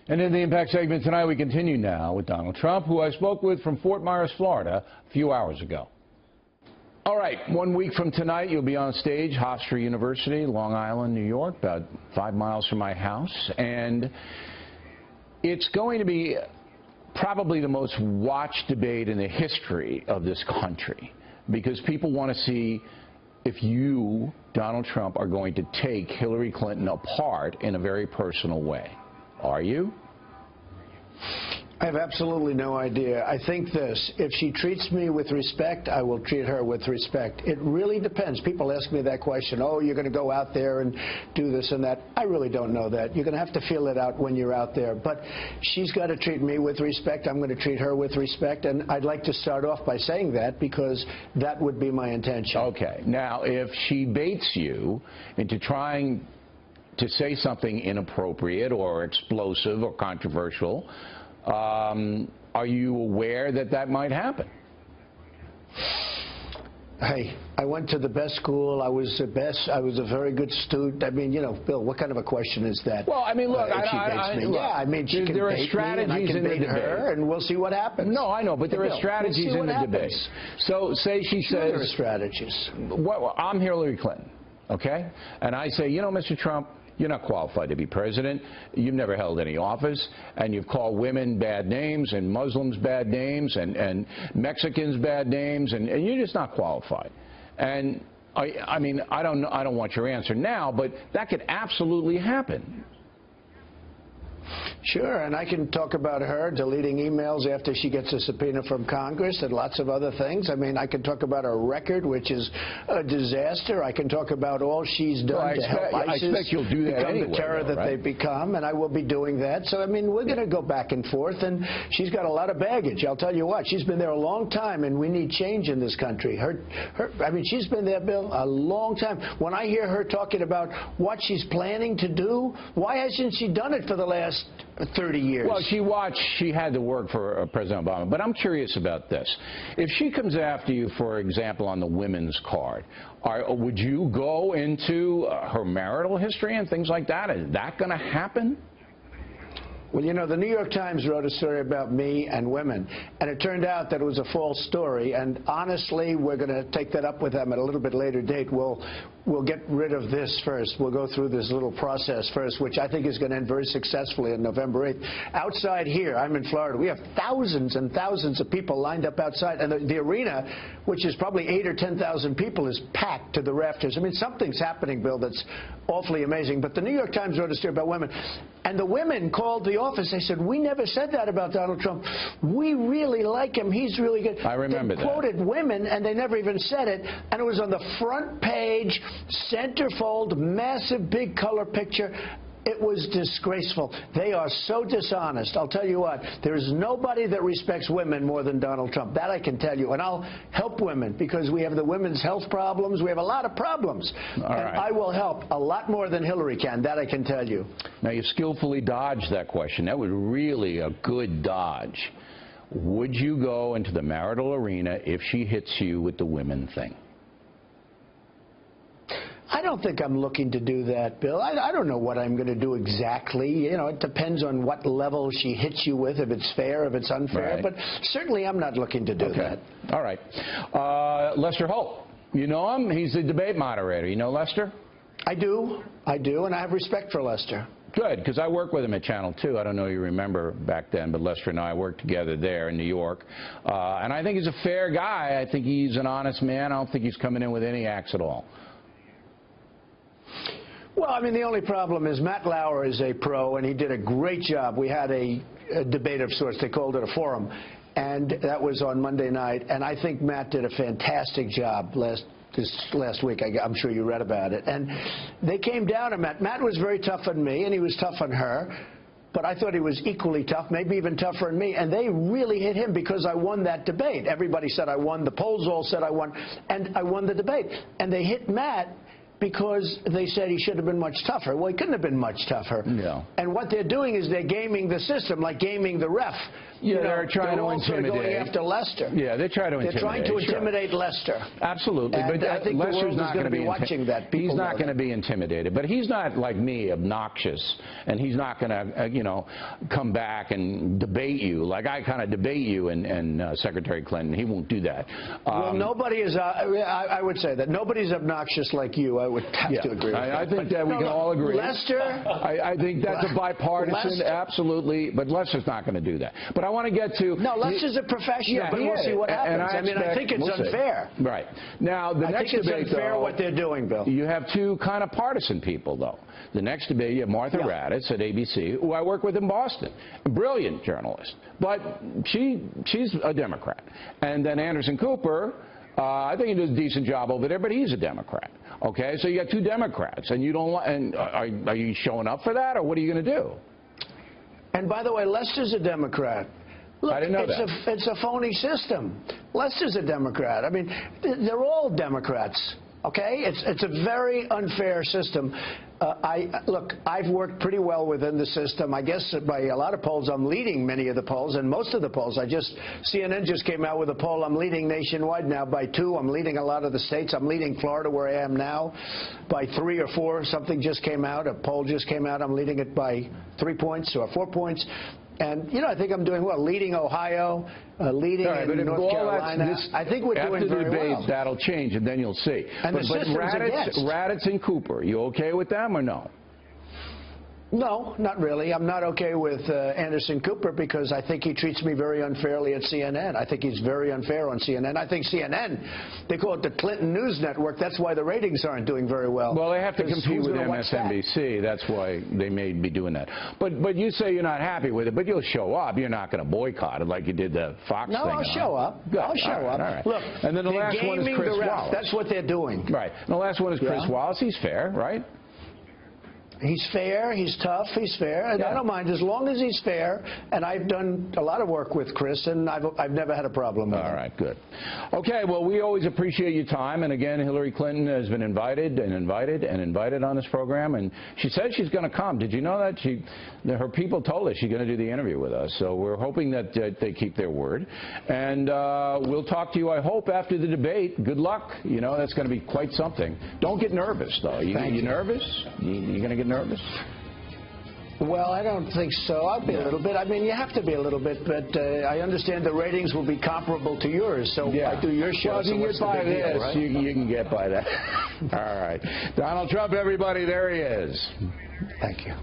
And in the Impact segment tonight, we continue now with Donald Trump, who I spoke with from Fort Myers, Florida, a few hours ago. All right, 1 week from tonight, you'll be on stage, Hofstra University, Long Island, New York, about 5 miles from my house. And it's going to be probably the most watched debate in the history of this country, because people want to see if you, Donald Trump, are going to take Hillary Clinton apart in a very personal way. Are you? I have absolutely no idea. I think this: if she treats me with respect, I will treat her with respect. It really depends. People ask me that question, oh, you're going to go out there and do this and that. I really don't know that. You're going to have to feel it out when you're out there. But she's got to treat me with respect. I'm going to treat her with respect. And I'd like to start off by saying that, because that would be my intention. Okay. Now, if she baits you into trying to say something inappropriate or explosive or controversial, are you aware that that might happen? Hey, I went to the best school. I was the best. I was a very good student. I mean, you know, Bill, what kind of a question is that? Well, I mean, look, if she baits me. Yeah, I mean, she can bait me, and I can bait her, and we'll see what happens. No, I know, but there are strategies in the debate. So, say she says, there are strategies. Well, I'm Hillary Clinton, okay? And I say, you know, Mr. Trump, you're not qualified to be president. You've never held any office, and you've called women bad names and Muslims bad names and Mexicans bad names, and you're just not qualified. And I mean, I don't want your answer now, but that could absolutely happen. Sure, and I can talk about her deleting emails after she gets a subpoena from Congress and lots of other things. I mean, I can talk about her record, which is a disaster. I can talk about all she's done to help ISIS you'll do that become anyway, the terror that they've become, and I will be doing that. So, I mean, we're going to go back and forth, and she's got a lot of baggage. I'll tell you what, she's been there a long time, and we need change in this country. I mean, she's been there, Bill, a long time. When I hear her talking about what she's planning to do, why hasn't she done it for the last 30 years? Well, she had to work for President Obama. But I'm curious about this. If she comes after you, for example, on the women's card, would you go into her marital history and things like that? Is that going to happen? Well, you know, the New York Times wrote a story about me and women, and it turned out that it was a false story. And honestly, we're going to take that up with them at a little bit later date. We'll get rid of this first. We'll go through this little process first, which I think is going to end very successfully on November 8th. Outside here, I'm in Florida, we have thousands and thousands of people lined up outside, and the arena, which is probably 8,000 or 10,000 people, is packed to the rafters. I mean, something's happening, Bill, that's awfully amazing. But the New York Times wrote a story about women, and the women called the office. They said, we never said that about Donald Trump. We really like him. He's really good. I remember that. They quoted women, and they never even said it, and it was on the front page, centerfold, massive, big color picture. It was disgraceful. They are so dishonest. I'll tell you what, there is nobody that respects women more than Donald Trump. That I can tell you. And I'll help women, because we have the women's health problems. We have a lot of problems. I will help a lot more than Hillary can. That I can tell you. Now, you skillfully dodged that question. That was really a good dodge. Would you go into the marital arena if she hits you with the women thing? I don't think I'm looking to do that, Bill. I don't know what I'm going to do exactly. You know, it depends on what level she hits you with, if it's fair, if it's unfair. Right. But certainly I'm not looking to do that. All right. Lester Holt, you know him? He's the debate moderator. You know Lester? I do, and I have respect for Lester. Good, because I worked with him at Channel 2. I don't know if you remember back then, but Lester and I worked together there in New York. And I think he's a fair guy. I think he's an honest man. I don't think he's coming in with any acts at all. Well, I mean, the only problem is Matt Lauer is a pro, and he did a great job. We had a debate of sorts. They called it a forum, and that was on Monday night. And I think Matt did a fantastic job this last week. I'm sure you read about it. And they came down on Matt. Matt was very tough on me, and he was tough on her. But I thought he was equally tough, maybe even tougher than me. And they really hit him because I won that debate. Everybody said I won. The polls all said I won. And I won the debate. And they hit Matt because they said he should have been much tougher. Well, he couldn't have been much tougher. No. And what they're doing is they're gaming the system, like gaming the ref. Yeah, they're trying to also intimidate. Going after Lester. Yeah, they're trying to intimidate. They're trying to intimidate Lester. Absolutely. And but I think the world is going to be watching that. He's not going to be intimidated. But he's not like me, obnoxious, and he's not going to, come back and debate you like I kind of debate you and Secretary Clinton. He won't do that. Well, nobody is. I would say that nobody's obnoxious like you. I would have to agree with that. I think that we can all agree. Lester. I think that's a bipartisan, absolutely. But Lester's not going to do that. But I want to get to. No, Lester's a professional, but we'll see what happens. I think it's unfair. Right. Now, the next debate, I think it's unfair what they're doing, Bill. You have two kind of partisan people, though. The next debate, you have Martha Raddatz at ABC, who I work with in Boston. A brilliant journalist. But she's a Democrat. And then Anderson Cooper, I think he does a decent job over there, but he's a Democrat. Okay? So you got two Democrats. And you don't. And are you showing up for that, or what are you going to do? And by the way, Lester's a Democrat. Look, I didn't know that. It's a phony system. Lester's a Democrat. I mean, they're all Democrats. Okay? It's a very unfair system. Look, I've worked pretty well within the system. I guess by a lot of polls, I'm leading many of the polls, and most of the polls. CNN just came out with a poll. I'm leading nationwide now by 2. I'm leading a lot of the states. I'm leading Florida, where I am now, by 3 or 4. Something just came out. A poll just came out. I'm leading it by 3 points or 4 points. And, I think I'm doing well. Leading Ohio, leading in North Carolina. I think we're doing very well. After the debates, that'll change, and then you'll see. And but Raddatz and Cooper, you okay with them or no? No, not really. I'm not okay with Anderson Cooper because I think he treats me very unfairly at CNN. I think he's very unfair on CNN. I think CNN, they call it the Clinton News Network. That's why the ratings aren't doing very well. Well, they have to compete with MSNBC. That's why they may be doing that. But you say you're not happy with it, but you'll show up. You're not going to boycott it like you did the Fox thing. No, I'll show up. Good. I'll show up. All right. Look, and then the last one is Chris Wallace. That's what they're doing. Right. And the last one is Chris Wallace. He's fair, right? He's fair, he's tough, he's fair, and I don't mind as long as he's fair. And I've done a lot of work with Chris, and I've never had a problem with him. All right, good. Okay, well, we always appreciate your time. And again, Hillary Clinton has been invited on this program, and she says she's going to come. Did you know that? Her people told us she's going to do the interview with us, so we're hoping that they keep their word. And we'll talk to you, I hope, after the debate. Good luck. That's going to be quite something. Don't get nervous, though. You nervous? You going to get nervous? Well, I don't think so. I'll be a little bit. I mean, you have to be a little bit, but I understand the ratings will be comparable to yours, so I do your show. Well, if you can get by this, right? you can get by that. All right. Donald Trump, everybody, there he is. Thank you.